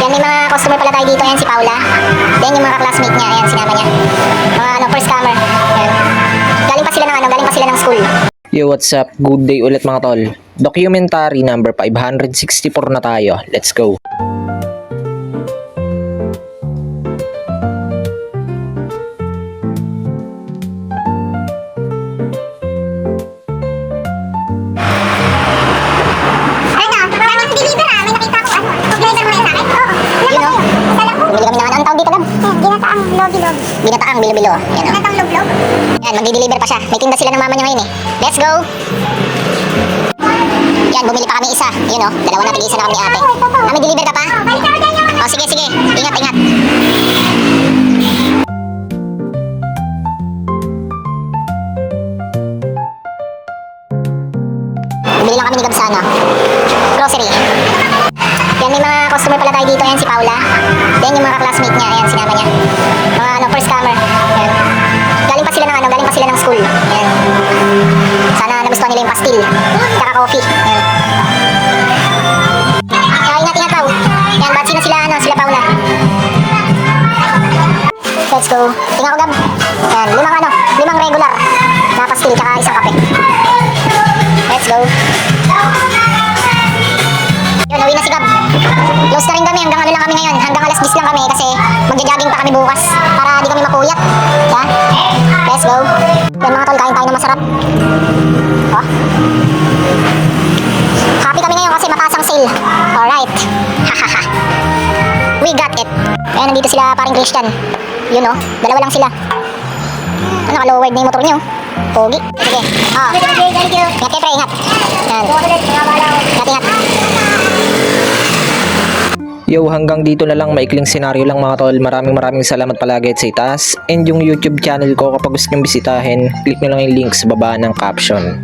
Yan, may mga customer pala tayo dito. Yan, si Paula. Then yung mga classmate niya, ayan, sinama niya. Mga first comer. Yan. Galing pa sila ng galing pa sila ng school. Yo, what's up? Good day ulit mga tol. Documentary number 564 na tayo. Let's go. Ginataang bilo-bilo. Yan, oh. Ginataang log-log. Yan, magdi-deliver pa siya. May tinda sila ng mama niya ngayon eh. Let's go! Yan, bumili pa kami isa. Yun oh, dalawa na, tig-isa na kami ni ate. May deliver ka pa? Oh, sige, sige. Ingat, ingat. Bumili lang kami ni Gab sa grocery. Yan, may mga customer pala tayo dito. Yan, si Paula. Then yung mga classmate niya, ayan, sinama niya. Mga first comer. Yan. Galing pa sila ng galing pa sila ng school. Yan. Sana nagustuhan nila yung pastil. Tsaka coffee. Yan. Kaya ingat-ingat daw. Yan, batsi na sila, sila Paula. Let's go. Tingnan ko, Gab. Yan, limang regular na pastil, tsaka isang kape. Let's go. Yun, uwi na si Gab. Close na rin kami, hanggang lang kami ngayon. Hanggang alas 10 lang kami kasi magja-jogging pa kami bukas para di kami mapuyat. Yeah? Let's go. Yan mga tol, kain tayo na masarap. Oh. Happy kami ngayon kasi mataas ang sale. Alright. Hahaha. We got it. Ayan, nandito sila paring Christian. Yun oh, dalawa lang sila. Ano, naka-lowered na yung motor niyo. Pogi. Sige. Oh. Thank you. Ingat kayo, pre, ingat. Yan. Ingat. Yo, hanggang dito na lang, maikling senaryo lang mga tol. Maraming salamat palagi at sa itaas. And yung YouTube channel ko, kapag gusto nyo bisitahin, click nyo lang yung link sa baba ng caption.